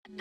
Hello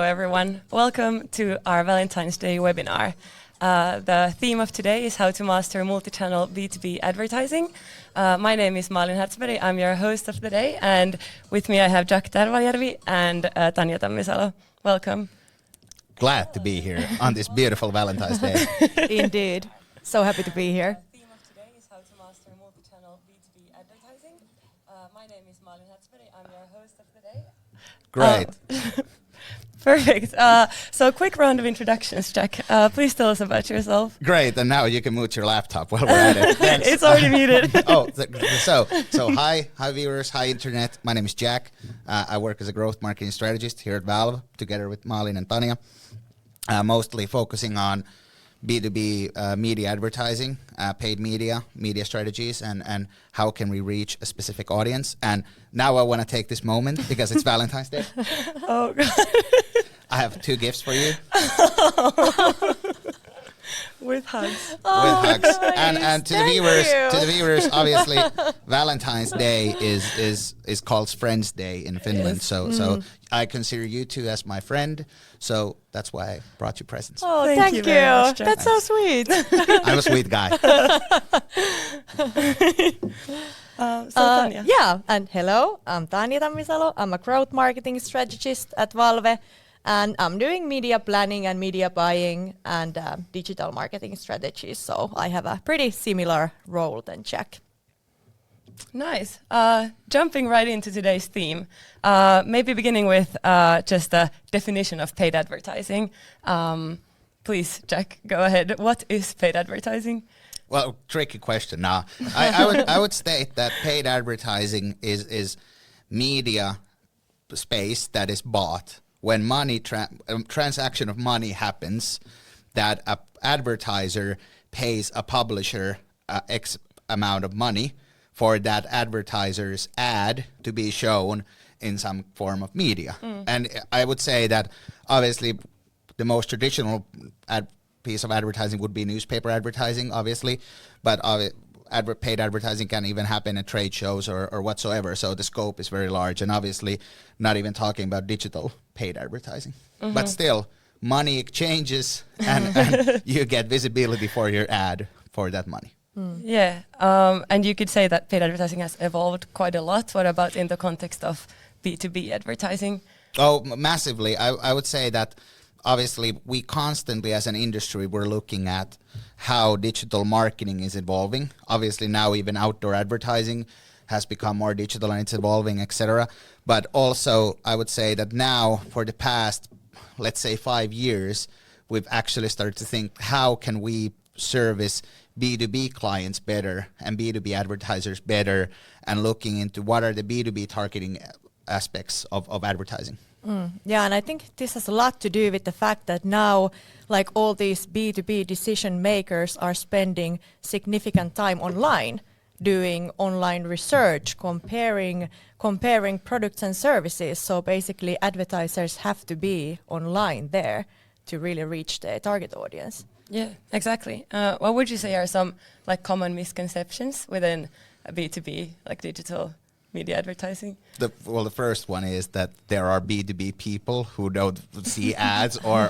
everyone, welcome to our Valentine's Day webinar. The theme of today is how to master multi-channel B2B advertising. My name is Malin Hertzberg, I'm your host of the day, and with me I have Jack Tervaljärvi and Tanja Tammisalo. Welcome. Glad to be here on this beautiful Valentine's Day. Indeed, so happy to be here. The theme of today is how to master multi-channel B2B advertising. My name is Malin Hertzberg, I'm your host of the day. Great. Perfect. So quick round of introductions, Jack. Please tell us about yourself. Great, and now you can mute your laptop while we're at it. Thanks. It's already muted. So hi viewers, hi internet. My name is Jack. I work as a growth marketing strategist here at Valve, together with Malin and Tanja, mostly focusing on B2B media advertising, paid media strategies, and how can we reach a specific audience. And now I want to take this moment, because it's Valentine's Day. Oh, God. I have two gifts for you. With hugs. Oh, with hugs. nice. And to the viewers, obviously, Valentine's Day is called Friends Day in Finland. So I consider you two as my friend. So that's why I brought you presents. Oh, Thank thank you you. very much, Jack. That's so sweet. I'm a sweet guy. Tanja. Yeah, and hello, I'm Tanja Tammisalo. I'm a growth marketing strategist at Valve, and I'm doing media planning and media buying and digital marketing strategies. So I have a pretty similar role than Jack. Nice. Jumping right into today's theme, maybe beginning with just a definition of paid advertising. Please, Jack, go ahead. What is paid advertising? Well, tricky question. Now, I would state that paid advertising is media space that is bought when money transaction of money happens, that a advertiser pays a publisher X amount of money for that advertiser's ad to be shown in some form of media. And I would say that obviously the most traditional piece of advertising would be newspaper advertising, obviously, but paid advertising can even happen at trade shows or whatsoever. So the scope is very large, and obviously not even talking about digital paid advertising. But still, money exchanges and you get visibility for your ad for that money. Yeah, and you could say that paid advertising has evolved quite a lot. What about in the context of B2B advertising? Oh, massively. I would say that obviously we constantly as an industry, we're looking at how digital marketing is evolving. Obviously now even outdoor advertising has become more digital and it's evolving, etc. But also I would say that now for the past, let's say 5 years, we've actually started to think, how can we service B2B clients better and B2B advertisers better, and looking into what are the B2B targeting aspects of advertising. Yeah, and I think this has a lot to do with the fact that now, like, all these B2B decision makers are spending significant time online, doing online research, comparing products and services. So basically advertisers have to be online there to really reach their target audience. Yeah, exactly. What would you say are some like common misconceptions within a B2B, like digital media advertising? The first one is that there are B2B people who don't see ads or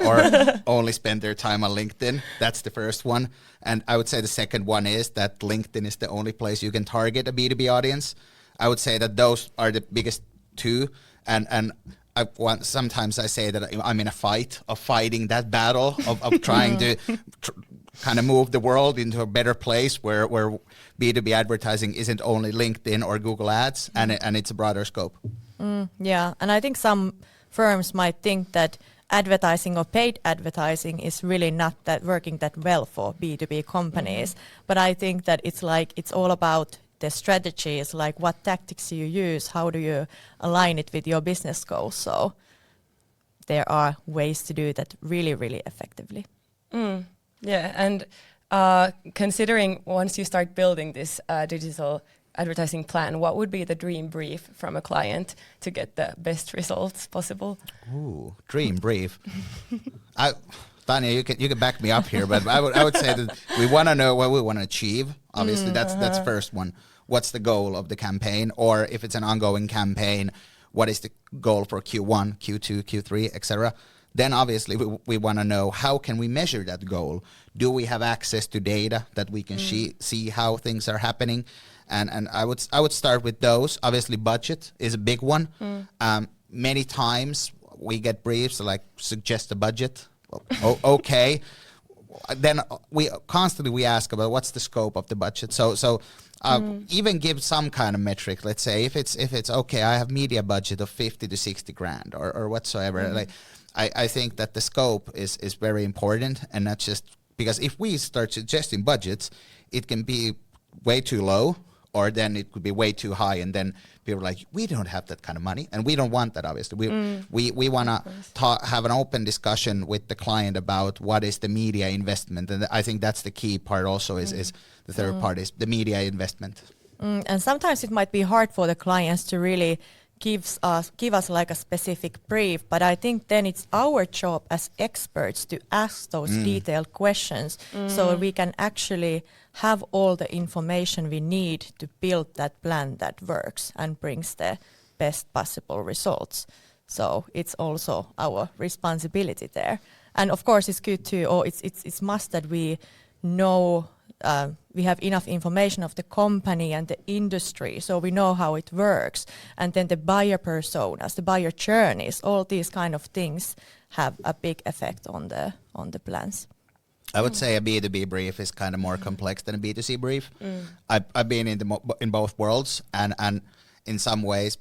only spend their time on LinkedIn. That's the first one. And I would say the second one is that LinkedIn is the only place you can target a B2B audience. I would say that those are the biggest two. And sometimes I say that I'm in a fighting that battle of trying to kind of move the world into a better place where B2B advertising isn't only LinkedIn or Google Ads, and it's a broader scope. Yeah, and I think some firms might think that advertising or paid advertising is really not that working that well for B2B companies. But I think that it's all about the strategies, like what tactics you use, how do you align it with your business goals. So there are ways to do that really, really effectively. Yeah, and Considering once you start building this digital advertising plan, what would be the dream brief from a client to get the best results possible? Ooh, dream brief. Tanya, you can back me up here, but I would say that we want to know what we want to achieve. Obviously, that's first one. What's the goal of the campaign? Or if it's an ongoing campaign, what is the goal for Q1, Q2, Q3, etc.? Then obviously we want to know how can we measure that goal? Do we have access to data that we can see how things are happening? And I would start with those. Obviously, budget is a big one. Many times we get briefs like suggest a budget. Okay. Then we constantly ask about what's the scope of the budget. So even give some kind of metric. Let's say if it's okay, I have media budget of 50 to 60 grand or whatsoever. Like I think that the scope is very important, and not just because if we start suggesting budgets, it can be way too low, or then it could be way too high, and then people are like, we don't have that kind of money, and we don't want that. Obviously, we want to have an open discussion with the client about what is the media investment, and I think that's the key part. Also, is the third part is the media investment. And sometimes it might be hard for the clients to really give us like a specific brief, but I think then it's our job as experts to ask those detailed questions so we can actually have all the information we need to build that plan that works and brings the best possible results. So it's also our responsibility there. And of course it's good to, or it's must that we know we have enough information of the company and the industry, so we know how it works. And then the buyer personas, the buyer journeys, all these kind of things have a big effect on the plans. I would say a B2B brief is kind of more complex than a B2C brief. I've been in both worlds, and in some ways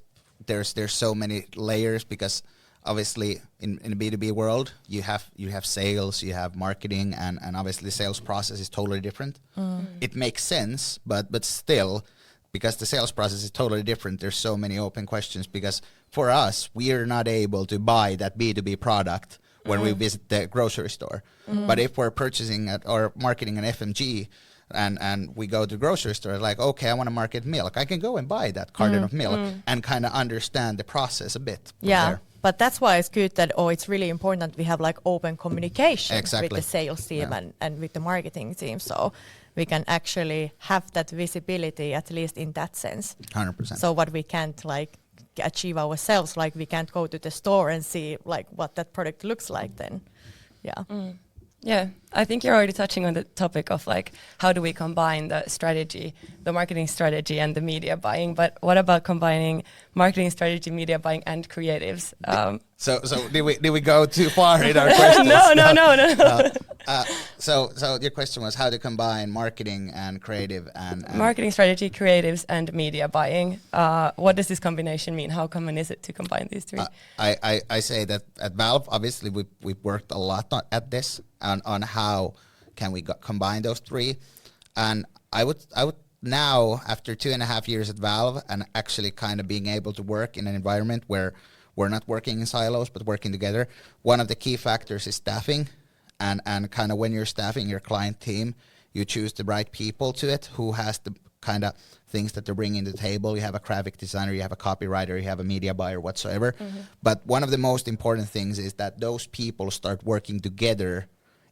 there's so many layers, because obviously in the B2B world you have sales, you have marketing, and obviously the sales process is totally different. It makes sense, but still, because the sales process is totally different, there's so many open questions, because for us, we are not able to buy that B2B product when we visit the grocery store. But if we're purchasing or marketing an FMG and we go to the grocery store, like, okay, I want to market milk, I can go and buy that carton of milk and kind of understand the process a bit. Yeah. But that's why it's good that, it's really important that we have like open communication with the sales team and with the marketing team, so we can actually have that visibility, at least in that sense. 100%. So what we can't like achieve ourselves, like we can't go to the store and see like what that product looks like then. Yeah. Yeah, I think you're already touching on the topic of like how do we combine the strategy, the marketing strategy and the media buying, but what about combining marketing strategy, media buying and creatives? So did we go too far in our questions? No. So your question was how to combine marketing and creative and marketing strategy, creatives and media buying. What does this combination mean? How common is it to combine these three? I say that at Valve, obviously we've worked a lot at this on how can we combine those three, and I would now, after 2.5 years at Valve and actually kind of being able to work in an environment where we're not working in silos but working together, one of the key factors is staffing, and kind of when you're staffing your client team, you choose the right people to it who has the kind of things that they're bringing to the table. You have a graphic designer, you have a copywriter, you have a media buyer, whatsoever. But one of the most important things is that those people start working together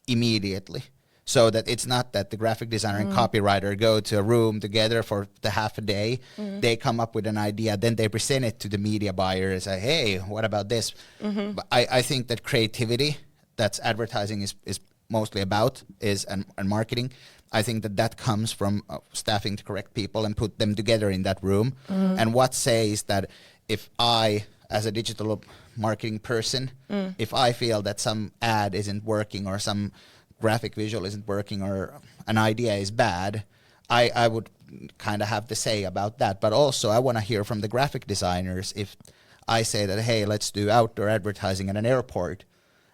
immediately, so that it's not that the graphic designer and copywriter go to a room together for the half a day. They come up with an idea, then they present it to the media buyer and say, hey, what about this? But I think that creativity, that's advertising is mostly about, and marketing, I think that comes from staffing the correct people and put them together in that room. And what says that if I, as a digital marketing person, if I feel that some ad isn't working or some graphic visual isn't working or an idea is bad, I would kind of have to say about that. But also I want to hear from the graphic designers if I say that, hey, let's do outdoor advertising at an airport,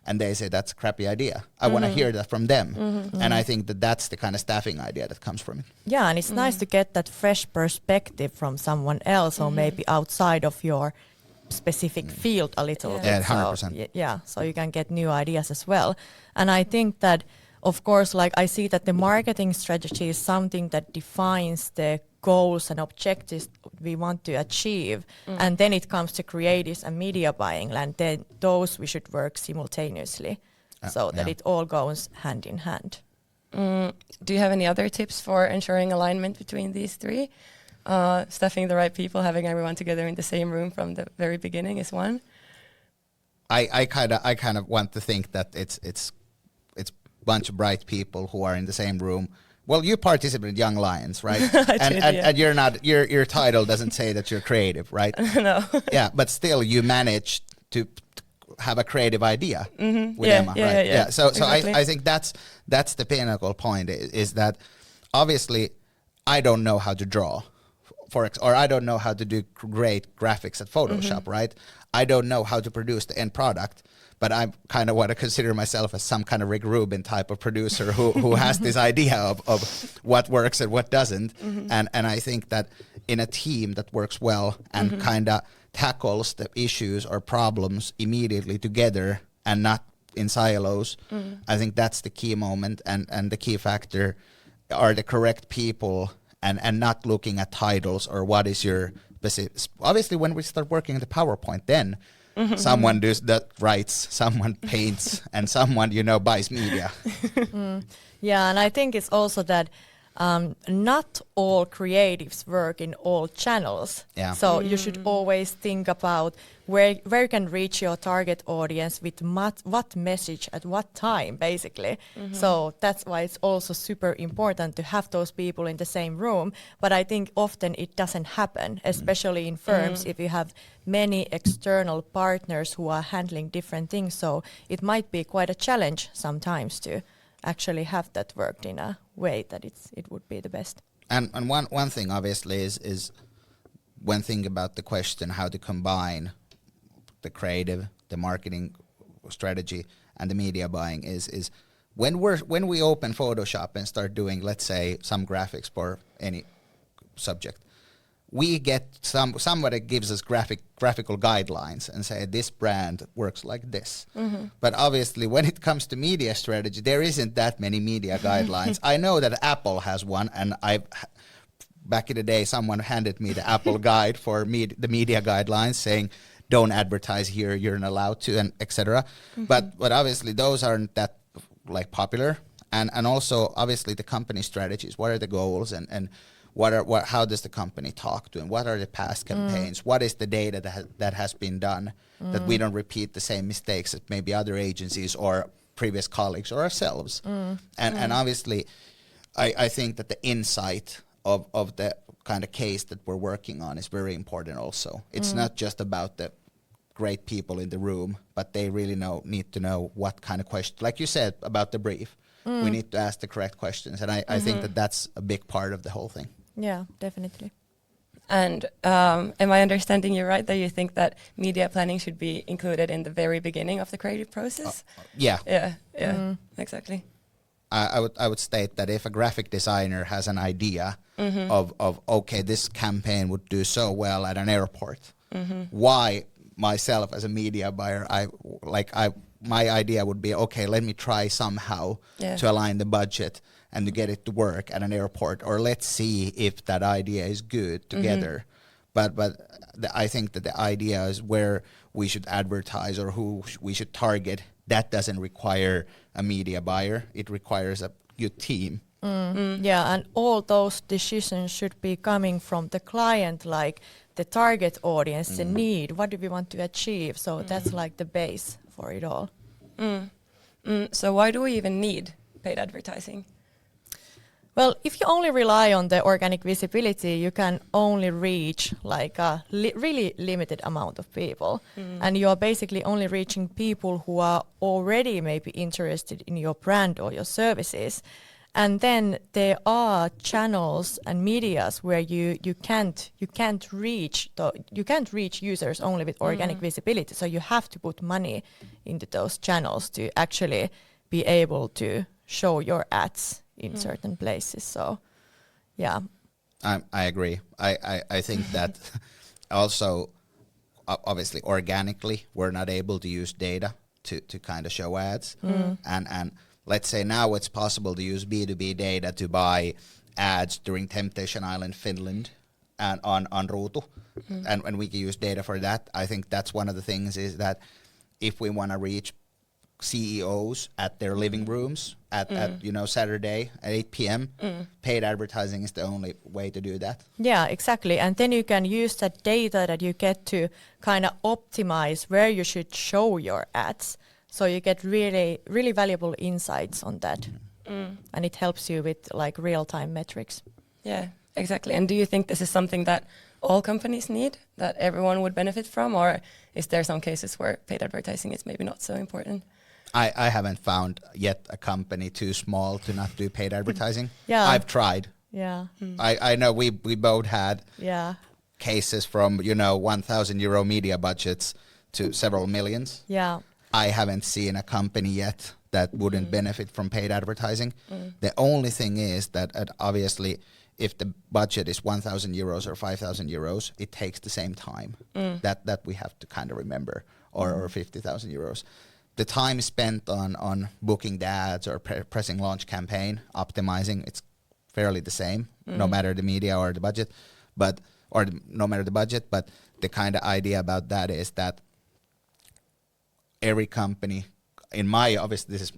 and they say that's a crappy idea. I want to hear that from them. And I think that's the kind of staffing idea that comes from it. Yeah, and it's nice to get that fresh perspective from someone else or maybe outside of your specific field a little bit. Yeah, 100%. So, so you can get new ideas as well. And I think that of course, like I see that the marketing strategy is something that defines the goals and objectives we want to achieve, and then it comes to creatives and media buying, and then those we should work simultaneously, so that it all goes hand in hand. Do you have any other tips for ensuring alignment between these three? Stuffing the right people, having everyone together in the same room from the very beginning is one. I kind of want to think that it's bunch of bright people who are in the same room. Well, you participate in Young Lions, right? And you're not, your title doesn't say that you're creative, right? No. Yeah, but still you manage to have a creative idea with Emma, right? Yeah. So Exactly. I think that's the pinnacle point, is that obviously I don't know how to draw, or I don't know how to do great graphics at Photoshop, right? I don't know how to produce the end product, but I kind of want to consider myself as some kind of Rick Rubin type of producer who has this idea of what works and what doesn't. And I think that in a team that works well and kind of tackles the issues or problems immediately together and not in silos, I think that's the key moment, and the key factor are the correct people, and not looking at titles or what is your specific. Obviously, when we start working in the PowerPoint, then someone does that, writes, someone paints, and someone buys media. Yeah, and I think it's also that not all creatives work in all channels. Yeah. So you should always think about where you can reach your target audience with what message at what time, basically. So that's why it's also super important to have those people in the same room. But I think often it doesn't happen, especially in firms, if you have many external partners who are handling different things. So it might be quite a challenge sometimes to actually have that worked in a way that it would be the best. And one thing obviously is when thinking about the question how to combine the creative, the marketing strategy, and the media buying is when we open Photoshop and start doing, let's say, some graphics for any subject, we get somebody gives us graphical guidelines and say this brand works like this. But obviously when it comes to media strategy, there isn't that many media guidelines. I know that Apple has one, and back in the day someone handed me the Apple guide for the media guidelines saying don't advertise here, you're not allowed to, and etc. But obviously those aren't that popular, and also obviously the company strategies, what are the goals, and how does the company talk to, and what are the past campaigns? What is the data that has been done, that we don't repeat the same mistakes that maybe other agencies or previous colleagues or ourselves. And obviously, I think that the insight of the kind of case that we're working on is very important also. It's not just about the great people in the room, but they really need to know what kind of question, like you said about the brief. We need to ask the correct questions, and I think that that's a big part of the whole thing. Yeah, definitely. And am I understanding you right that you think that media planning should be included in the very beginning of the creative process? Yeah. Yeah, exactly. I would state that if a graphic designer has an idea of okay, this campaign would do so well at an airport, why myself as a media buyer, my idea would be, okay, let me try somehow to align the budget and to get it to work at an airport, or let's see if that idea is good together. But I think that the idea is where we should advertise or who we should target. That doesn't require a media buyer. It requires a good team. Yeah, and all those decisions should be coming from the client, like the target audience, the need, what do we want to achieve? So that's like the base for it all. So why do we even need paid advertising? Well, if you only rely on the organic visibility, you can only reach like a really limited amount of people. And you are basically only reaching people who are already maybe interested in your brand or your services. And then there are channels and medias where you can't reach users only with organic visibility. So you have to put money into those channels to actually be able to show your ads in certain places. So yeah, I agree. I think that also obviously organically we're not able to use data to kind of show ads, and let's say now it's possible to use B2B data to buy ads during Temptation Island, Finland, and on Ruutu, and we can use data for that. I think that's one of the things is that if we want to reach CEOs at their living rooms at Saturday at 8 p.m. Paid advertising is the only way to do that. Yeah, exactly. And then you can use that data that you get to kind of optimize where you should show your ads. So you get really, really valuable insights on that. And it helps you with like real-time metrics. Yeah, exactly. And do you think this is something that all companies need, that everyone would benefit from? Or is there some cases where paid advertising is maybe not so important? I haven't found yet a company too small to not do paid advertising. Yeah. I've tried. Yeah. I know we both had cases from 1,000 euro media budgets to several millions. Yeah. I haven't seen a company yet that wouldn't benefit from paid advertising. The only thing is that obviously if the budget is 1,000 euros or 5,000 euros, it takes the same time. That we have to kind of remember, or 50,000 euros. The time spent on booking the ads or pressing launch campaign, optimizing, it's fairly the same, no matter the media or the budget, but the kind of idea about that is that every company, in my, obviously this is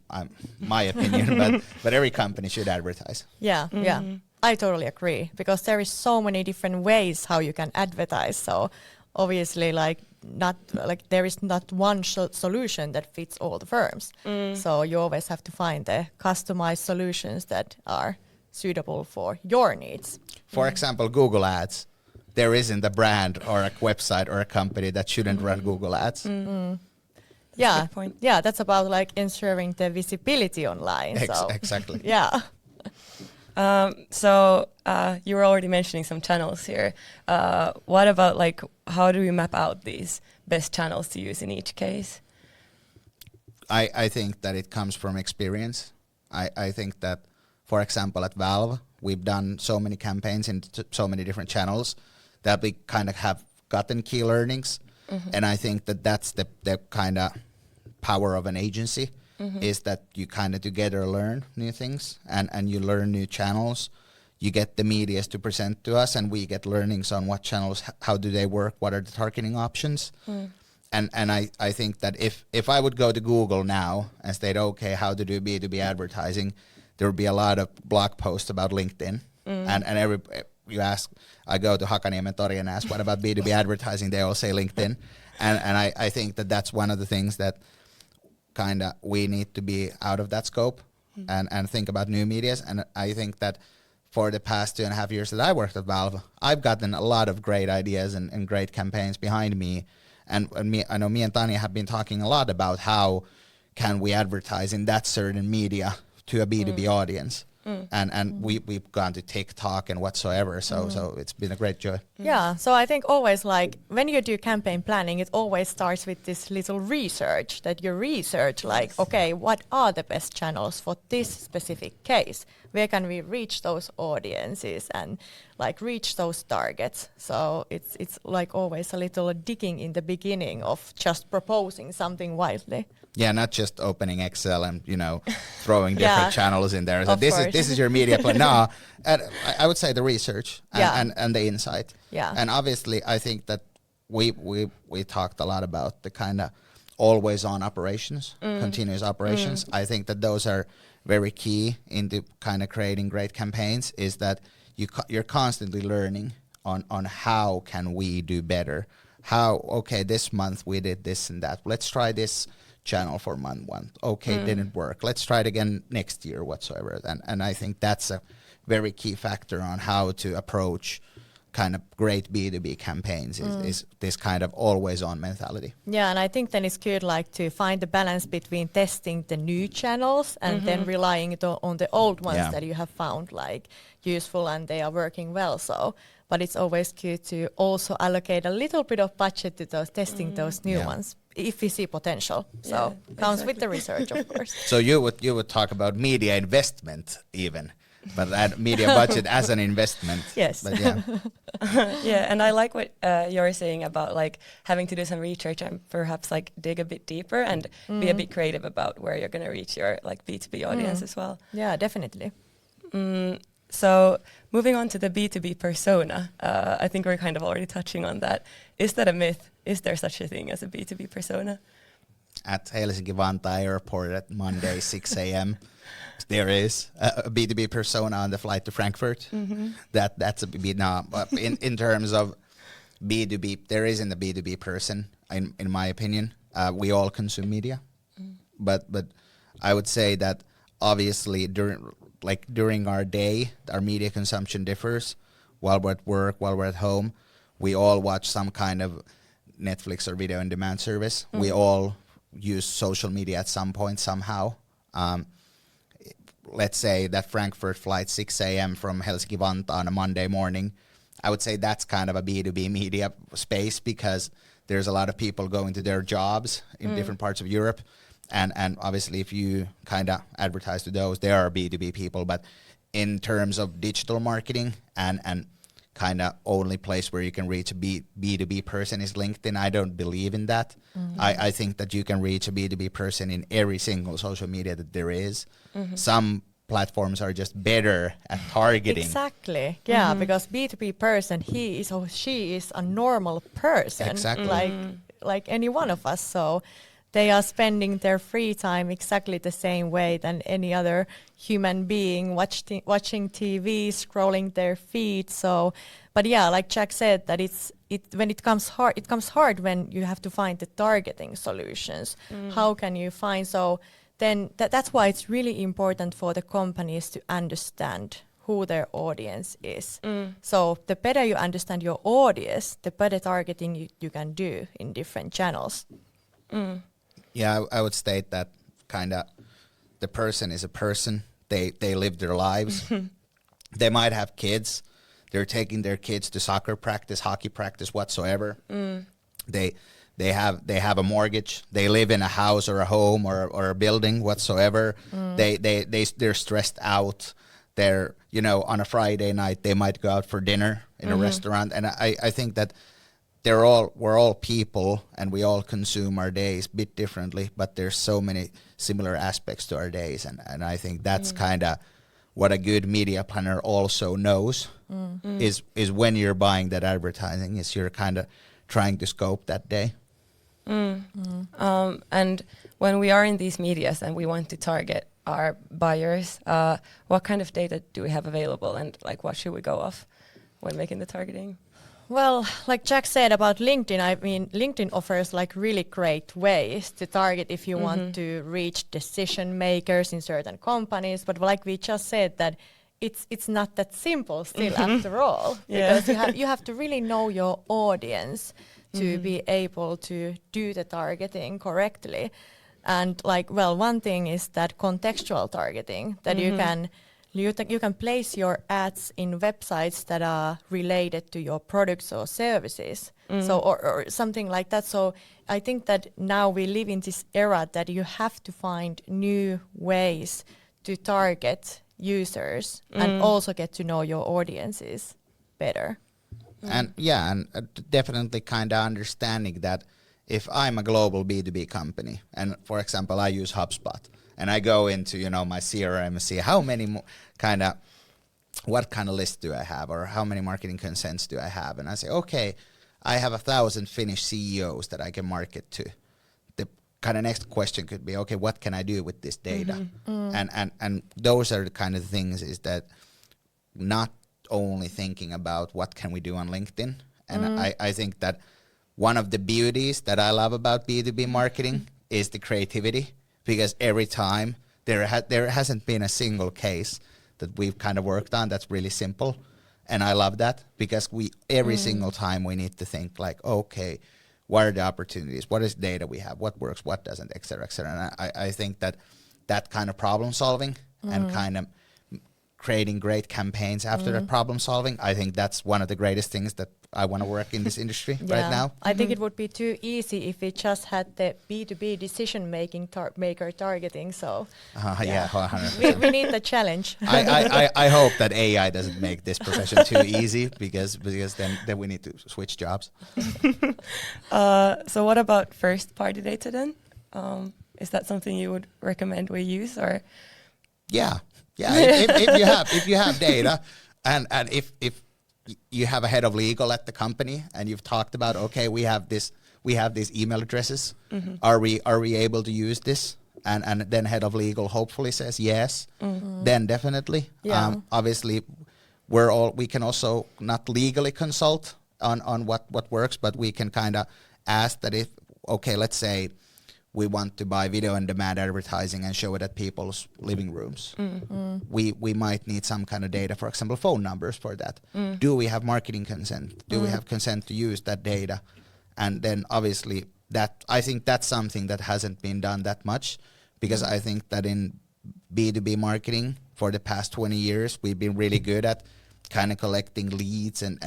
my opinion, but every company should advertise. Yeah, yeah, I totally agree, because there is so many different ways how you can advertise. So obviously, there is not one solution that fits all the firms. So you always have to find the customized solutions that are suitable for your needs. For example, Google Ads. There isn't a brand or a website or a company that shouldn't run Google Ads. Yeah, yeah, that's about like ensuring the visibility online. Exactly. Yeah. So you were already mentioning some channels here. What about how do we map out these best channels to use in each case? I think that it comes from experience. I think that, for example, at Valve, we've done so many campaigns in so many different channels that we kind of have gotten key learnings. And I think that that's the kind of power of an agency, is that you kind of together learn new things and you learn new channels. You get the medias to present to us and we get learnings on what channels, how do they work, what are the targeting options. And I think that if I would go to Google now and state, okay, how to do B2B advertising, there would be a lot of blog posts about LinkedIn. And I go to Hakaniemen Tori and ask, what about B2B advertising? They all say LinkedIn. And I think that that's one of the things that kind of we need to be out of that scope and think about new medias. And I think that for the past 2.5 years that I worked at Valve, I've gotten a lot of great ideas and great campaigns behind me. And I know me and Tanya have been talking a lot about how can we advertise in that certain media to a B2B audience. And we've gone to TikTok and whatsoever, so it's been a great joy. Yeah, so I think always when you do campaign planning, it always starts with this little research that you research okay, what are the best channels for this specific case? Where can we reach those audiences and reach those targets? So it's always a little digging in the beginning of just proposing something wildly. Yeah, not just opening Excel and throwing different channels in there. So this is your media plan. No, I would say the research and the insight. Yeah. And obviously, I think that we talked a lot about the kind of always on operations, continuous operations. I think that those are very key into kind of creating great campaigns. Is that you're constantly learning on how can we do better. This month we did this and that. Let's try this channel for month one. Okay, didn't work. Let's try it again next year, whatsoever. And I think that's a very key factor on how to approach kind of great B2B campaigns is this kind of always on mentality. Yeah, and I think then it's good to find the balance between testing the new channels and then relying on the old ones that you have found useful and they are working well. But it's always good to also allocate a little bit of budget to those testing those new ones if we see potential. So comes with the research, of course. So you would talk about media investment even. but that media budget as an investment. Yes. But yeah. Yeah, and I like what you're saying about like having to do some research and perhaps like dig a bit deeper and be a bit creative about where you're going to reach your like B2B audience as well. Yeah, definitely. So moving on to the B2B persona, I think we're kind of already touching on that. Is that a myth? Is there such a thing as a B2B persona? At Helsinki-Vantaa Airport at Monday 6 a.m. there is a B2B persona on the flight to Frankfurt. That's a B2B. No, but in terms of B2B, there isn't a B2B person in my opinion. We all consume media, but I would say that obviously during our day, our media consumption differs. While we're at work, while we're at home, we all watch some kind of Netflix or video on demand service. We all use social media at some point somehow. Let's say that Frankfurt flight 6 a.m. from Helsinki-Vantaa on a Monday morning, I would say that's kind of a B2B media space because there's a lot of people going to their jobs in different parts of Europe. And obviously if you kind of advertise to those, they are B2B people. But in terms of digital marketing and kind of only place where you can reach a B2B person is LinkedIn. I don't believe in that. I think that you can reach a B2B person in every single social media that there is. Some platforms are just better at targeting. Exactly. Yeah, because B2B person, he is or she is a normal person. Exactly. Like any one of us. So they are spending their free time exactly the same way than any other human being, watching TV, scrolling their feed. So, but yeah, like Jack said, that when it comes hard when you have to find the targeting solutions. How can you find? So then that's why it's really important for the companies to understand who their audience is. So the better you understand your audience, the better targeting you can do in different channels. Yeah, I would state that kind of the person is a person. They live their lives. They might have kids. They're taking their kids to soccer practice, hockey practice, whatsoever. They have a mortgage. They live in a house or a home or a building whatsoever. They're stressed out. They're on a Friday night they might go out for dinner in a restaurant. And I think that we're all people and we all consume our days a bit differently, but there's so many similar aspects to our days. And I think that's kind of what a good media planner also knows is when you're buying that advertising is you're kind of trying to scope that day. And when we are in these medias and we want to target our buyers, what kind of data do we have available and like what should we go off when making the targeting? Well, like Jack said about LinkedIn, I mean, LinkedIn offers like really great ways to target if you want to reach decision makers in certain companies. But like we just said, that it's not that simple still after all, because you have to really know your audience to be able to do the targeting correctly. And like, well, one thing is that contextual targeting, that you can place your ads in websites that are related to your products or services. So or something like that. So I think that now we live in this era that you have to find new ways to target users and also get to know your audiences better. And definitely kind of understanding that if I'm a global B2B company and for example I use HubSpot and I go into my CRM and see how many what kind of list do I have or how many marketing consents do I have, and I say okay, I have 1,000 Finnish CEOs that I can market to. The kind of next question could be, okay, what can I do with this data? And those are the kind of things is that not only thinking about what can we do on LinkedIn. And I think that one of the beauties that I love about B2B marketing is the creativity, because every time there hasn't been a single case that we've kind of worked on that's really simple. And I love that because every single time we need to think like, okay, what are the opportunities? What is data we have? What works? What doesn't? Et cetera, et cetera. And I think that kind of problem solving and kind of creating great campaigns after that problem solving. I think that's one of the greatest things that I want to work in this industry right now. I think it would be too easy if we just had the B2B decision maker targeting. So 100%. we need the challenge. I hope that AI doesn't make this profession too easy because then we need to switch jobs. So what about first party data then? Is that something you would recommend we use, or? Yeah. If you have data, and if you have a head of legal at the company, and you've talked about, okay, we have these email addresses. Are we able to use this? And then head of legal hopefully says yes. Then definitely. Yeah. Obviously, we can also not legally consult on what works, but we can kind of ask that if, okay, let's say we want to buy video on demand advertising and show it at people's living rooms. We might need some kind of data, for example, phone numbers for that. Do we have marketing consent? Do we have consent to use that data? And then obviously I think that's something that hasn't been done that much, because I think that in B2B marketing for the past 20 years, we've been really good at kind of collecting leads and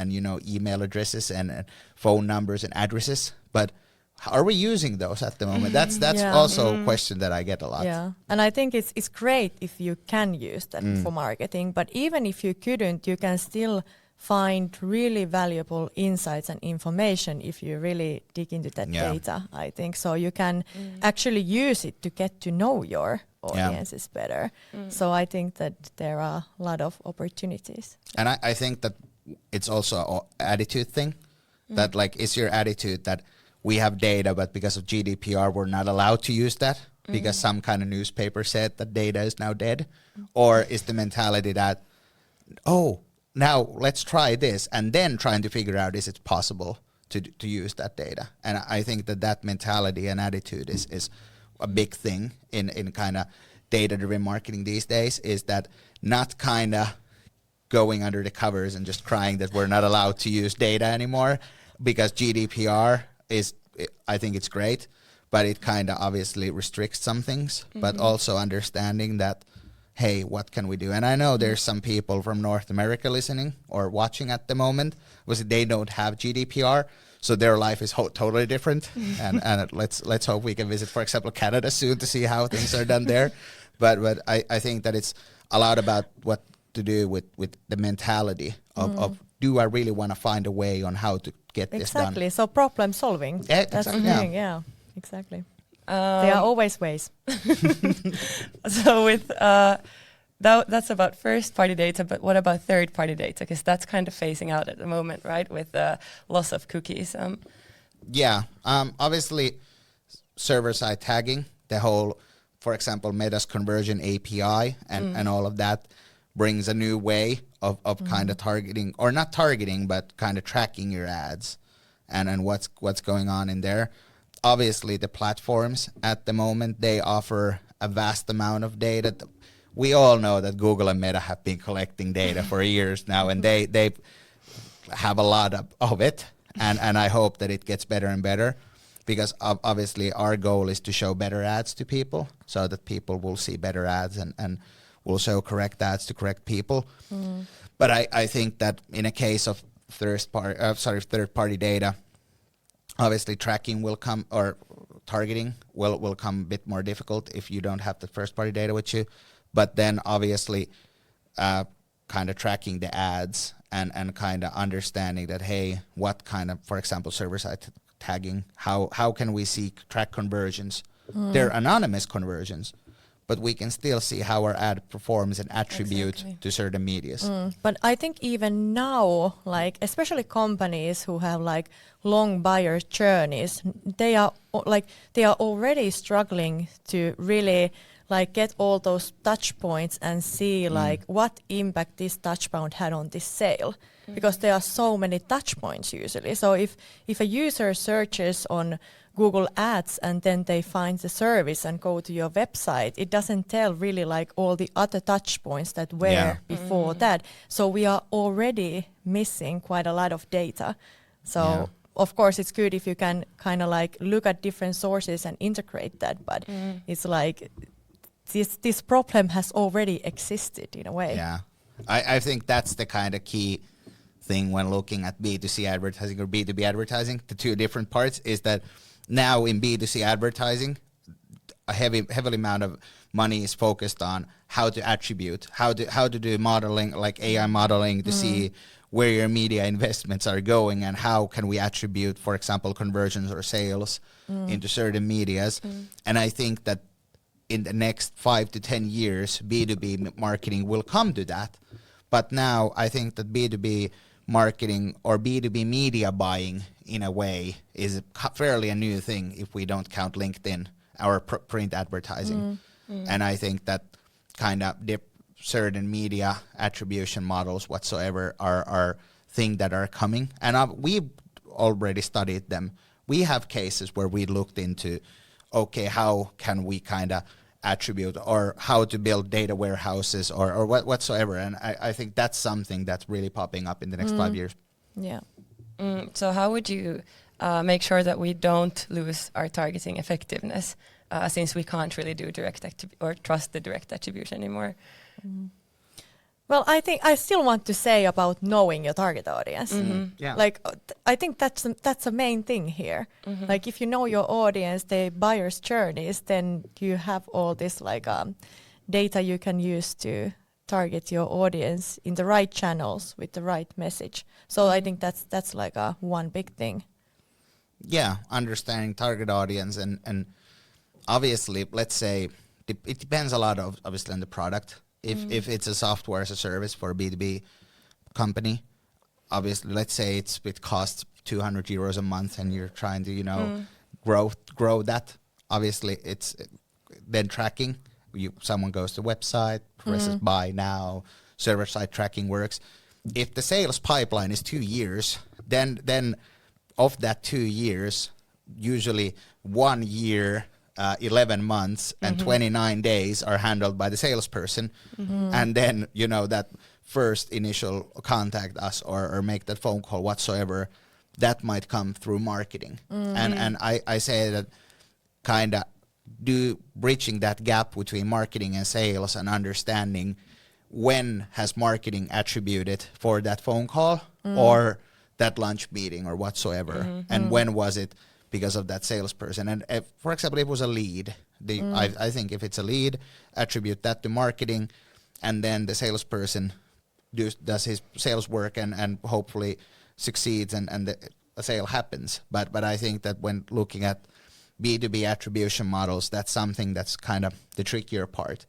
email addresses and phone numbers and addresses. But are we using those at the moment? That's also a question that I get a lot. Yeah, and I think it's great if you can use that for marketing, but even if you couldn't, you can still find really valuable insights and information if you really dig into that data, I think. So you can actually use it to get to know your audiences better. So I think that there are a lot of opportunities. And I think that it's also an attitude thing, that like, is your attitude that we have data, but because of GDPR, we're not allowed to use that because some kind of newspaper said that data is now dead? Or is the mentality that, oh, now let's try this, and then trying to figure out, is it possible to use that data? And I think that mentality and attitude is a big thing in kind of data-driven marketing these days, is that not kind of going under the covers and just crying that we're not allowed to use data anymore, because GDPR I think it's great, but it kind of obviously restricts some things, but also understanding that, hey, what can we do? And I know there's some people from North America listening or watching at the moment, because they don't have GDPR, so their life is totally different. And let's hope we can visit, for example, Canada soon to see how things are done there. But I think that it's a lot about what to do with the mentality of do I really want to find a way on how to get this done? Exactly. So problem solving. Yeah, that's exactly. the thing. Yeah, exactly. There are always ways. So with that's about first party data, but what about third party data? Because that's kind of phasing out at the moment, right? With the loss of cookies. Obviously, server side tagging, the whole, for example, Meta's conversion API and all of that brings a new way of kind of targeting, or not targeting, but kind of tracking your ads and what's going on in there. Obviously, the platforms at the moment, they offer a vast amount of data. We all know that Google and Meta have been collecting data for years now, and they have a lot of it, and I hope that it gets better and better, because obviously our goal is to show better ads to people so that people will see better ads and will show correct ads to correct people. But I think that in a case of third party data, obviously tracking will come, or targeting will come a bit more difficult if you don't have the first party data with you. But then obviously kind of tracking the ads and kind of understanding that, hey, what kind of, for example, server side tagging, how can we track conversions? They're anonymous conversions, but we can still see how our ad performs and attribute to certain medias. But I think even now, like especially companies who have like long buyer journeys, they are already struggling to really like get all those touch points and see like what impact this touch point had on this sale, because there are so many touch points usually. So if a user searches on Google Ads and then they find the service and go to your website, it doesn't tell really like all the other touch points that were before that. So we are already missing quite a lot of data. So of course it's good if you can kind of like look at different sources and integrate that, but it's like this problem has already existed in a way. Yeah. I think that's the kind of key thing when looking at B2C advertising or B2B advertising. The two different parts is that now in B2C advertising, a heavily amount of money is focused on how to attribute, how to do modeling, like AI modeling, to see where your media investments are going and how can we attribute, for example, conversions or sales into certain medias. And I think that in the next 5 to 10 years, B2B marketing will come to that. But now I think that B2B marketing or B2B media buying in a way is fairly a new thing if we don't count LinkedIn, our print advertising. And I think that kind of certain media attribution models whatsoever are things that are coming. And we've already studied them. We have cases where we looked into, okay, how can we kind of attribute or how to build data warehouses or whatsoever. And I think that's something that's really popping up in the next 5 years. Yeah. So how would you make sure that we don't lose our targeting effectiveness since we can't really do or trust the direct attribution anymore? Well, I think I still want to say about knowing your target audience. Yeah. Like, I think that's a main thing here. Like, if you know your audience, the buyer's journeys, then you have all this like data you can use to target your audience in the right channels with the right message. So I think that's like one big thing. Yeah, understanding target audience and obviously, let's say it depends a lot of obviously on the product. If it's a software as a service for a B2B company, obviously, let's say it costs 200 euros a month and you're trying to, grow that. Obviously, it's then tracking. Someone goes to the website, presses buy now, server-side tracking works. If the sales pipeline is 2 years, then of that 2 years, usually 1 year, 11 months and 29 days are handled by the salesperson. And then, that first initial contact us or make that phone call whatsoever, that might come through marketing. And I say that kind of bridging that gap between marketing and sales and understanding when has marketing attributed for that phone call or that lunch meeting or whatsoever, and when was it because of that salesperson. And if, for example, it was a lead, I think if it's a lead, attribute that to marketing, and then the salesperson does his sales work and hopefully succeeds and a sale happens. But I think that when looking at B2B attribution models, that's something that's kind of the trickier part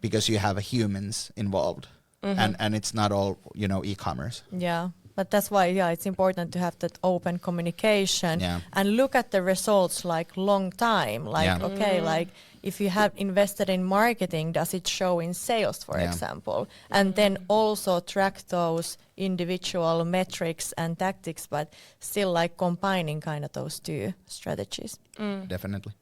because you have humans involved and it's not all, e-commerce. Yeah. But that's why, it's important to have that open communication and look at the results like long time. Like, like if you have invested in marketing, does it show in sales, for example? And then also track those individual metrics and tactics, but still like combining kind of those two strategies. Definitely.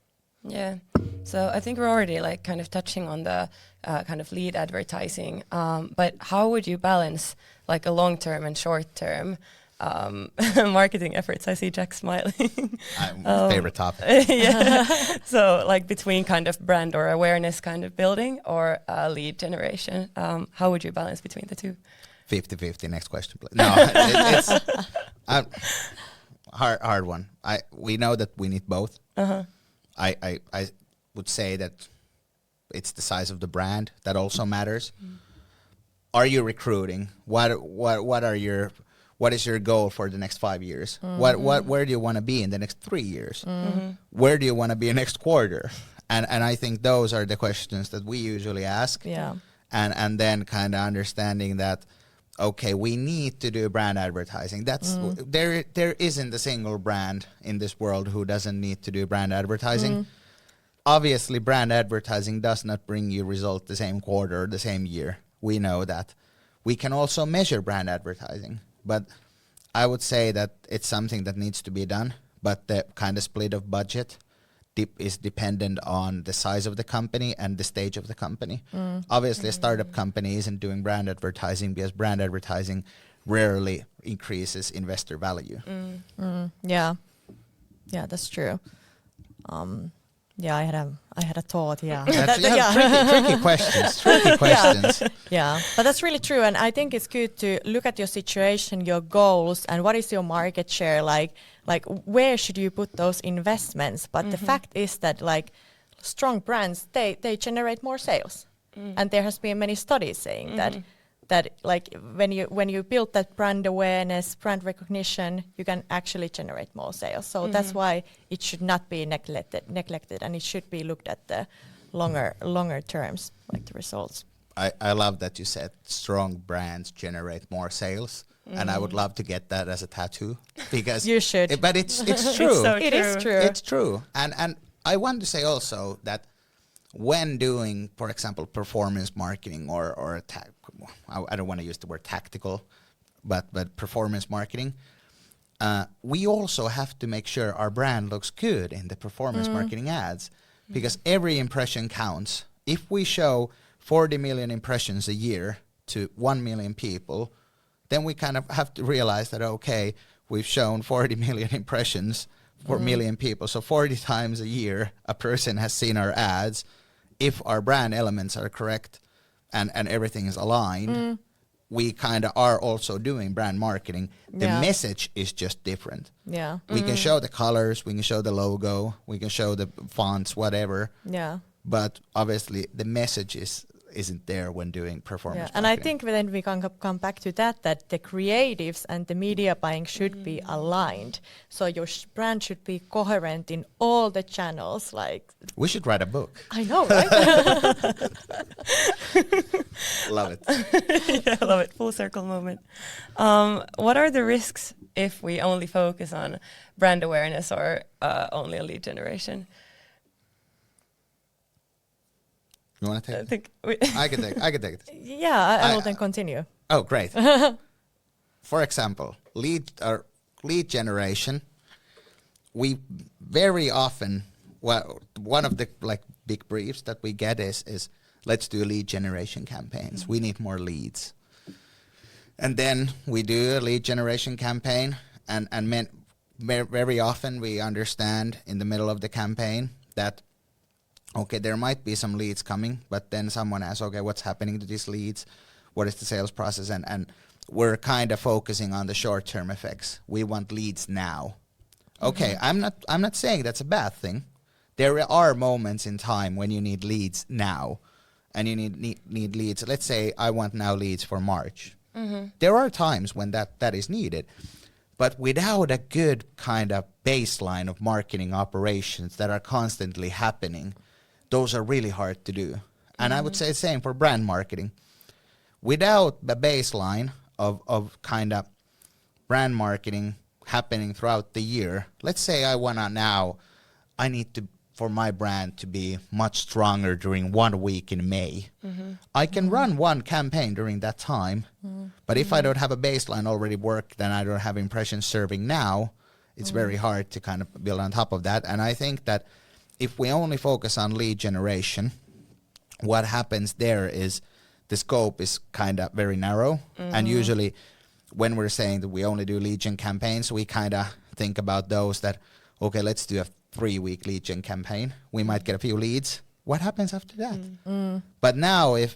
Yeah. So I think we're already like kind of touching on the kind of lead advertising, but how would you balance like a long-term and short-term marketing efforts? I see Jack smiling. Favorite topic. Yeah. So like between kind of brand or awareness kind of building or lead generation, how would you balance between the two? 50-50. Next question, please. No, it's hard one. We know that we need both. I would say that it's the size of the brand that also matters. Are you recruiting? What is your goal for the next 5 years? Where do you want to be in the next 3 years? Where do you want to be next quarter? And I think those are the questions that we usually ask. Yeah. And then kind of understanding that, okay, we need to do brand advertising. That's there isn't a single brand in this world who doesn't need to do brand advertising. Obviously, brand advertising does not bring you result the same quarter or the same year. We know that. We can also measure brand advertising, but I would say that it's something that needs to be done, but the kind of split of budget is dependent on the size of the company and the stage of the company. Obviously, a startup company isn't doing brand advertising because brand advertising rarely increases investor value. Yeah, that's true. Yeah, I had a thought. Yeah, Tricky questions. Tricky questions. Yeah, but that's really true, and I think it's good to look at your situation, your goals, and what is your market share like. Like, where should you put those investments? But the fact is that like strong brands, they generate more sales, and there has been many studies saying that like when you build that brand awareness, brand recognition, you can actually generate more sales. So that's why it should not be neglected, and it should be looked at the longer terms, like the results. I love that you said strong brands generate more sales, and I would love to get that as a tattoo, because you should. But it's true. It is true. It's true, and I want to say also that when doing, for example, performance marketing or I don't want to use the word tactical, but performance marketing, we also have to make sure our brand looks good in the performance marketing ads, because every impression counts. If we show 40 million impressions a year to 1 million people, then we kind of have to realize that, okay, we've shown 40 million impressions for a million people. So 40 times a year, a person has seen our ads. If our brand elements are correct and everything is aligned, we kind of are also doing brand marketing. The message is just different. Yeah. We can show the colors, we can show the logo, we can show the fonts, whatever. Yeah. But obviously the message isn't there when doing performance And I marketing. think then we can come back to that the creatives and the media buying should be aligned. So your brand should be coherent in all the channels. Like, We should write a book. I know, right? Love it. Yeah, I love it. Full circle moment. What are the risks if we only focus on brand awareness or only on lead generation? You want to take I it? think I can take it. Yeah, I will then continue. Oh, great. For example, lead generation. We very often, one of the big briefs that we get is let's do lead generation campaigns. We need more leads. And then we do a lead generation campaign, and very often we understand in the middle of the campaign that, okay, there might be some leads coming, but then someone asks, okay, what's happening to these leads? What is the sales process? And we're kind of focusing on the short-term effects. We want leads now. Okay, I'm not saying that's a bad thing. There are moments in time when you need leads now, and you need leads. Let's say I want now leads for March. There are times when that is needed. But without a good kind of baseline of marketing operations that are constantly happening, those are really hard to do. And I would say the same for brand marketing. Without the baseline of kind of brand marketing happening throughout the year, let's say I need to, for my brand to be much stronger during 1 week in May. I can run one campaign during that time, but if I don't have a baseline already worked, then I don't have impressions serving now, it's very hard to kind of build on top of that. And I think that if we only focus on lead generation, what happens there is the scope is kind of very narrow. And usually when we're saying that we only do lead gen campaigns, we kind of think about those that, okay, let's do a 3-week lead gen campaign. We might get a few leads. What happens after that? But now if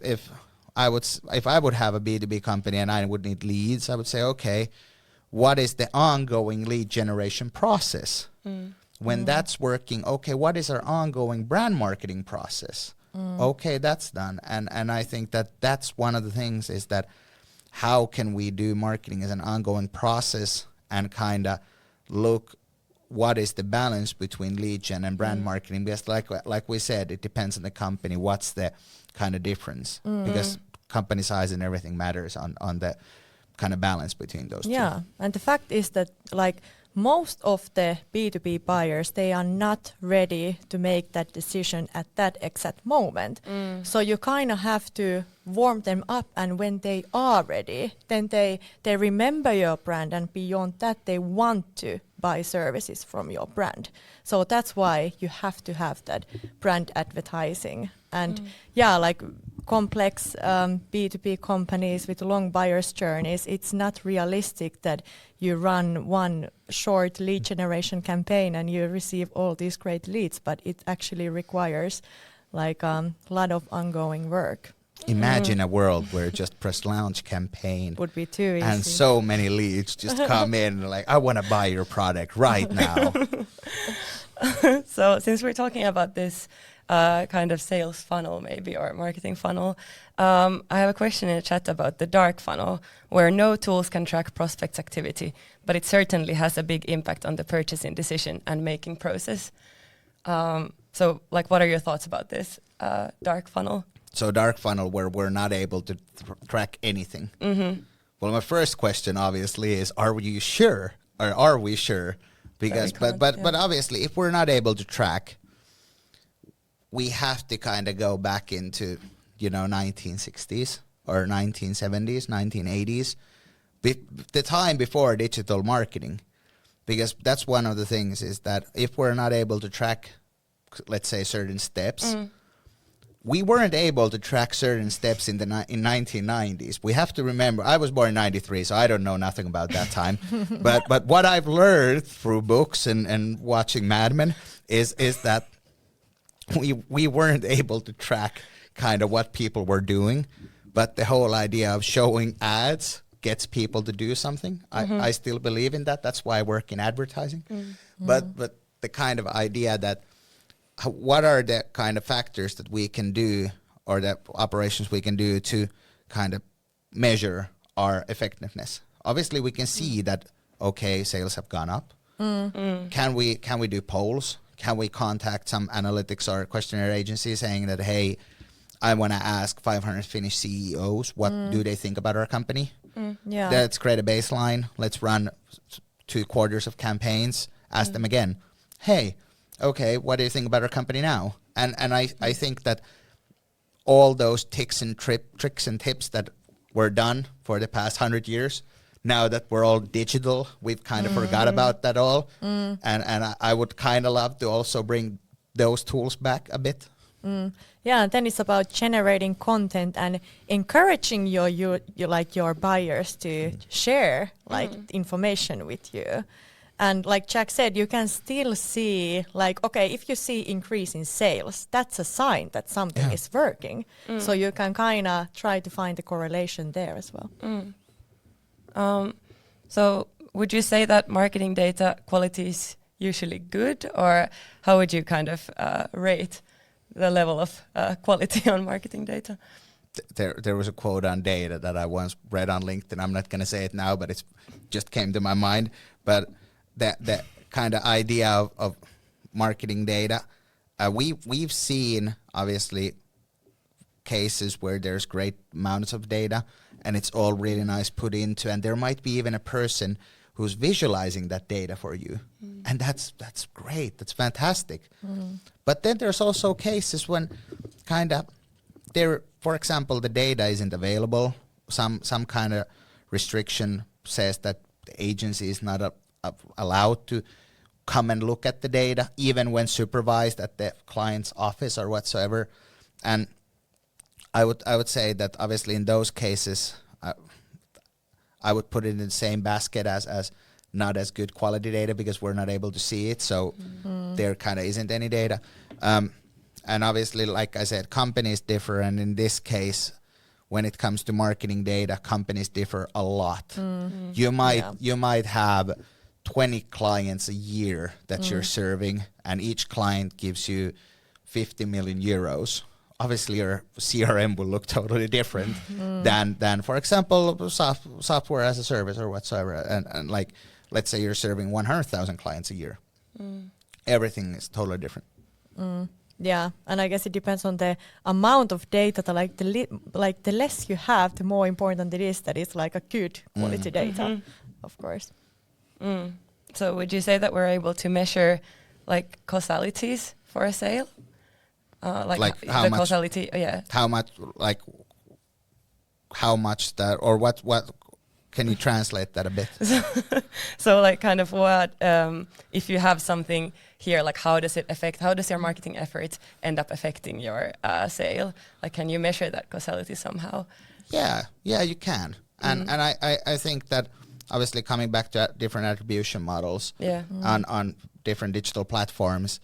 I would have a B2B company and I would need leads, I would say, okay, what is the ongoing lead generation process? When that's working, okay, what is our ongoing brand marketing process? Okay, that's done. And I think that's one of the things is that how can we do marketing as an ongoing process and kind of look what is the balance between lead gen and brand marketing? Because like we said, it depends on the company. What's the kind of difference? Because company size and everything matters on the kind of balance between those two. Yeah, and the fact is that like most of the B2B buyers, they are not ready to make that decision at that exact moment. So you kind of have to warm them up, and when they are ready, then they remember your brand, and beyond that, they want to buy services from your brand. So that's why you have to have that brand advertising. And yeah, like complex B2B companies with long buyer's journeys, it's not realistic that you run one short lead generation campaign and you receive all these great leads, but it actually requires like a lot of ongoing work. Imagine a world where just press launch campaign Would be too easy. and so many leads just come in like, I want to buy your product right now. So since we're talking about this kind of sales funnel maybe or marketing funnel, I have a question in the chat about the dark funnel where no tools can track prospects activity, but it certainly has a big impact on the purchasing decision and making process. So like, what are your thoughts about this dark funnel? So dark funnel where we're not able to track anything. Well, my first question obviously is, are you sure, or are we sure? Because, but obviously, if we're not able to track, we have to kind of go back into, 1960s or 1970s, 1980s, the time before digital marketing. Because that's one of the things is that if we're not able to track, let's say, certain steps, we weren't able to track certain steps in 1990s. We have to remember, I was born in 93, so I don't know nothing about that time. but what I've learned through books and watching Mad Men is that we weren't able to track kind of what people were doing. But the whole idea of showing ads gets people to do something. I still believe in that. That's why I work in advertising. But the kind of idea that what are the kind of factors that we can do or the operations we can do to kind of measure our effectiveness? Obviously, we can see that, okay, sales have gone up. Can we do polls? Can we contact some analytics or questionnaire agencies saying that, hey, I want to ask 500 Finnish CEOs, what do they think about our company? Yeah. Let's create a baseline. Let's run 2 quarters of campaigns. Ask them again, hey, okay, what do you think about our company now? And I think that all those tricks and tips that were done for the past 100 years, now that we're all digital, we've kind of forgot about that all. And I would kind of love to also bring those tools back a bit. Yeah, and then it's about generating content and encouraging your buyers to share information with you. And like Jack said, you can still see if you see increase in sales, that's a sign that something is working. So you can kind of try to find the correlation there as well. So would you say that marketing data quality is usually good, or how would you kind of rate the level of quality on marketing data? There was a quote on data that I once read on LinkedIn. I'm not going to say it now, but it just came to my mind. But that kind of idea of marketing data, we've seen obviously cases where there's great amounts of data and it's all really nice put into, and there might be even a person who's visualizing that data for you, and that's great, that's fantastic. But then there's also cases when kind of there, for example, the data isn't available. Some kind of restriction says that the agency is not allowed to come and look at the data, even when supervised at the client's office or whatsoever. And I would say that obviously in those cases, I would put it in the same basket as not as good quality data because we're not able to see it. So there kind of isn't any data. And obviously, like I said, companies differ. And in this case, when it comes to marketing data, companies differ a lot. You might have 20 clients a year that you're serving, and each client gives you 50 million euros. Obviously, your CRM will look totally different than, for example, software as a service or whatsoever. And like, let's say you're serving 100,000 clients a year. Everything is totally different. Yeah, and I guess it depends on the amount of data. The less you have, the more important it is that it's like a good quality data, of course. So would you say that we're able to measure like causalities for a sale? Like how the much, causality, yeah. How much, like how much that, or what Can you translate that a bit? So like kind of what, if you have something here, like how does your marketing efforts end up affecting your sale? Like can you measure that causality somehow? Yeah, you can. And I think that obviously coming back to different attribution models on different digital platforms,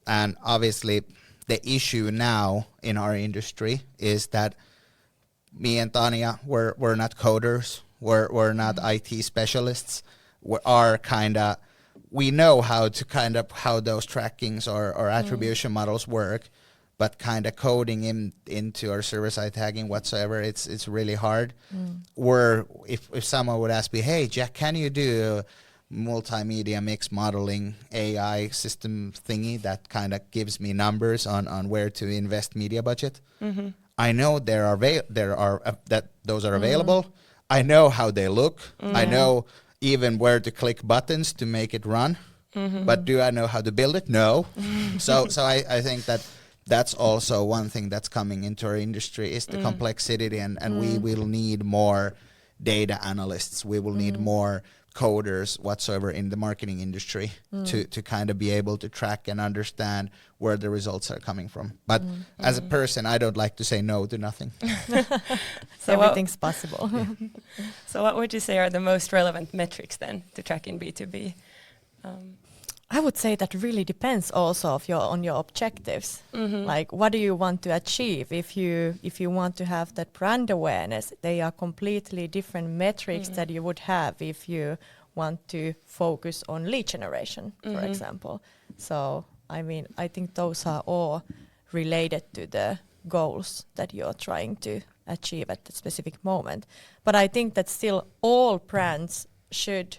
and obviously the issue now in our industry is that me and Tanya, we're not coders, we're not IT specialists. We know how those trackings or attribution models work, but kind of coding into our server-side tagging whatsoever, it's really hard. Where if someone would ask me, hey Jack, can you do a multimedia mix modeling AI system thingy that kind of gives me numbers on where to invest media budget? I know those are available. I know how they look. I know even where to click buttons to make it run. But do I know how to build it? No. So I think that's also one thing that's coming into our industry is the complexity, and we will need more data analysts. We will need more coders whatsoever in the marketing industry to kind of be able to track and understand where the results are coming from. But as a person, I don't like to say no to nothing. So everything's possible. So what would you say are the most relevant metrics then to track in B2B? I would say that really depends also on your objectives. Like what do you want to achieve? If you want to have that brand awareness, they are completely different metrics that you would have if you want to focus on lead generation, for example. So I mean, I think those are all related to the goals that you're trying to achieve at the specific moment. But I think that still all brands should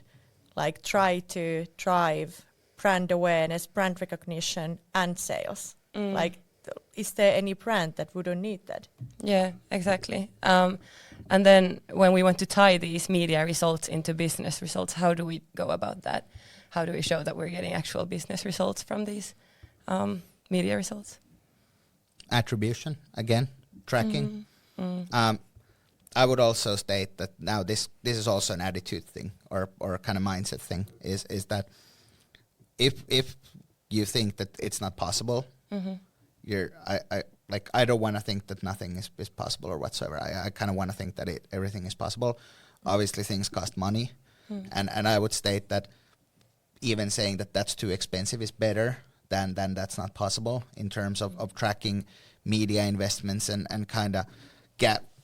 like try to drive brand awareness, brand recognition, and sales. Like, is there any brand that wouldn't need that? Yeah, exactly. And then when we want to tie these media results into business results, how do we go about that? How do we show that we're getting actual business results from these media results? Attribution, again, tracking. I would also state that now this is also an attitude thing or a kind of mindset thing, is that if you think that it's not possible, I don't want to think that nothing is possible or whatsoever. I kind of want to think that everything is possible. Obviously, things cost money, and I would state that even saying that that's too expensive is better than that's not possible in terms of tracking media investments and kind of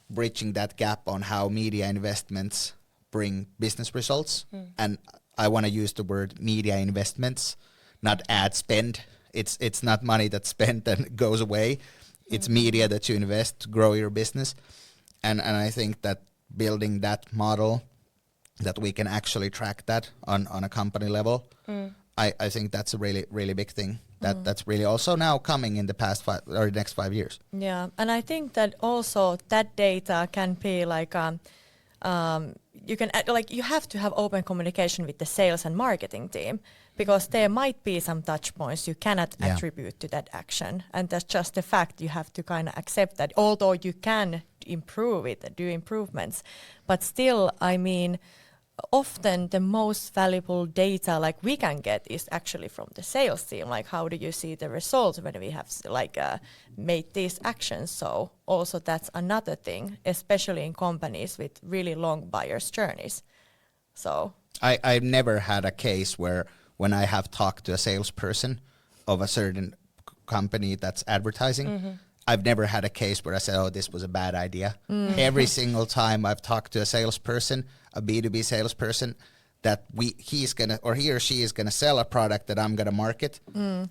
bridging that gap on how media investments bring business results. And I want to use the word media investments, not ad spend. It's not money that's spent and goes away. It's media that you invest to grow your business. And I think that building that model that we can actually track that on a company level, I think that's a really, really big thing. That's really also now coming in the past 5 or next 5 years. Yeah, and I think that also that data can be like you can you have to have open communication with the sales and marketing team, because there might be some touch points you cannot attribute to that action, and that's just a fact. You have to kind of accept that, although you can improve it and do improvements, but still, I mean, often the most valuable data like we can get is actually from the sales team. Like, how do you see the results when we have made these actions? So also that's another thing, especially in companies with really long buyer's journeys. So I've never had a case where when I have talked to a salesperson of a certain company that's advertising, I've never had a case where I said, oh, this was a bad idea. Every single time I've talked to a salesperson, a B2B salesperson, that he or she is gonna sell a product that I'm gonna market.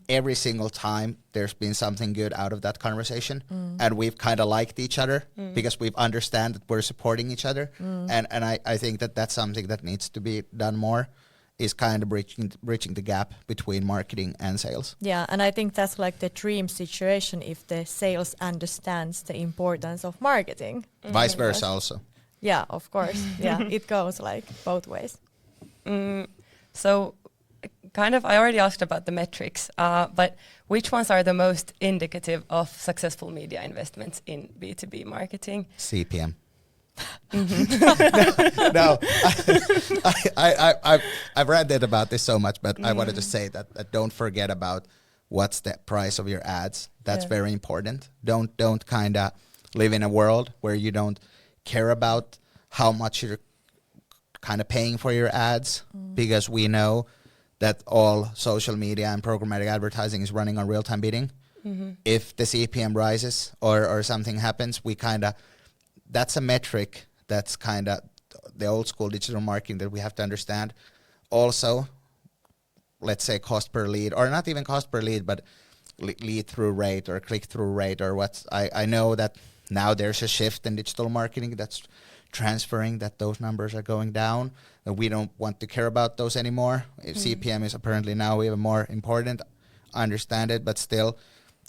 Every single time there's been something good out of that conversation, and we've kind of liked each other because we've understand that we're supporting each other. And I think that that's something that needs to be done more, is kind of bridging the gap between marketing and sales. Yeah, and I think that's like the dream situation if the sales understands the importance of marketing. Vice versa also. Yeah, of course. Yeah, it goes like both ways. So kind of, I already asked about the metrics, but which ones are the most indicative of successful media investments in B2B marketing? CPM. No, I've read it about this so much, but I wanted to say that don't forget about what's the price of your ads. That's very important. Don't kind of live in a world where you don't care about how much you're kind of paying for your ads, because we know that all social media and programmatic advertising is running on real-time bidding. If the CPM rises or something happens, we kind of, that's a metric that's kind of the old school digital marketing that we have to understand. Also, let's say cost per lead, or not even cost per lead, but lead through rate or click through rate, or what's, I know that now there's a shift in digital marketing that's transferring, that those numbers are going down, that we don't want to care about those anymore. If CPM is apparently now even more important, I understand it, but still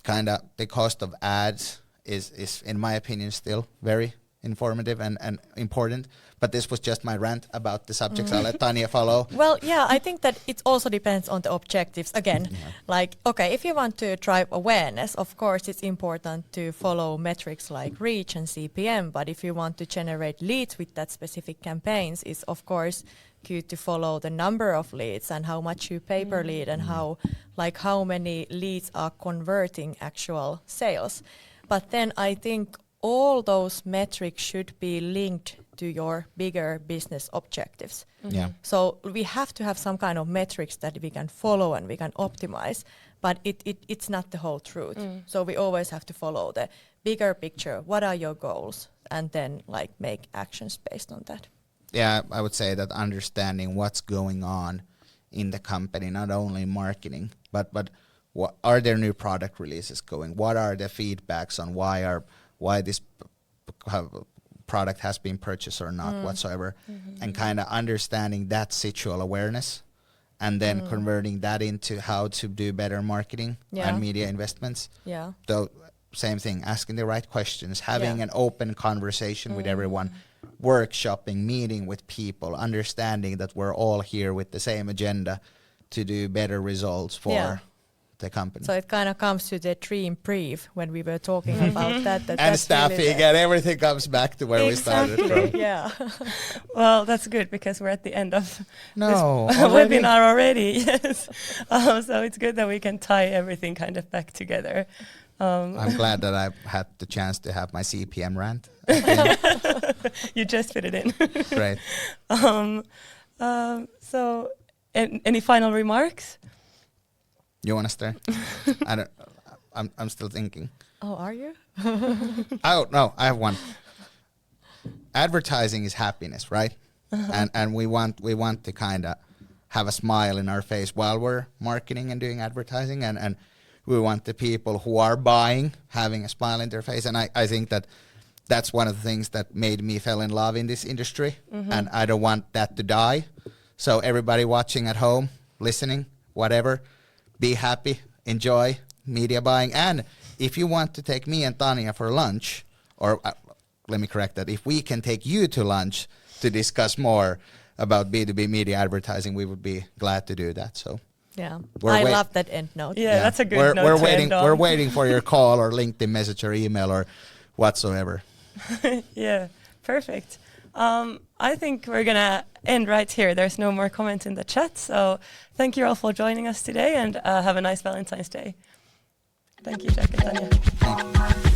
kind of the cost of ads is in my opinion still very informative and important. But this was just my rant about the subjects. I'll let Tanya follow. Well, yeah, I think that it also depends on the objectives. Again, like, okay, if you want to drive awareness, of course, it's important to follow metrics like reach and CPM. But if you want to generate leads with that specific campaigns, it's of course good to follow the number of leads and how much you pay per lead and how many leads are converting actual sales. But then I think all those metrics should be linked to your bigger business objectives. Yeah. So we have to have some kind of metrics that we can follow and we can optimize, but it's not the whole truth. So we always have to follow the bigger picture. What are your goals? And then like make actions based on that. Yeah, I would say that understanding what's going on in the company, not only marketing, but what are there new product releases going? What are the feedbacks on why this product has been purchased or not whatsoever, and kind of understanding that situal awareness, and then converting that into how to do better marketing and media investments. Yeah. So same thing, asking the right questions, having an open conversation with everyone, workshopping, meeting with people, understanding that we're all here with the same agenda to do better results for the company. So it kind of comes to the dream brief when we were talking about that. And staffing really and everything comes back to where we started from. Yeah. Well, that's good because we're at the end of this already? webinar already. Yes. So it's good that we can tie everything kind of back together. I'm glad that I had the chance to have my CPM rant. You just fit it in. Great. So any final remarks? You want to start? I'm still thinking. Oh, are you? Oh no, I have one. Advertising is happiness, right? And we want to kind of have a smile in our face while we're marketing and doing advertising, and we want the people who are buying having a smile in their face. And I think that's one of the things that made me fall in love in this industry, and I don't want that to die. So everybody watching at home, listening, whatever, be happy, enjoy media buying. And if you want to take me and Tanya for lunch, or let me correct that, if we can take you to lunch to discuss more about B2B media advertising, we would be glad to do that. So yeah, I love that end note. Yeah, that's a good note to end on. We're waiting for your call or LinkedIn message or email or whatsoever. Yeah, perfect. I think we're going to end right here. There's no more comments in the chat. So thank you all for joining us today, and have a nice Valentine's Day. Thank you, Jack and Tanya.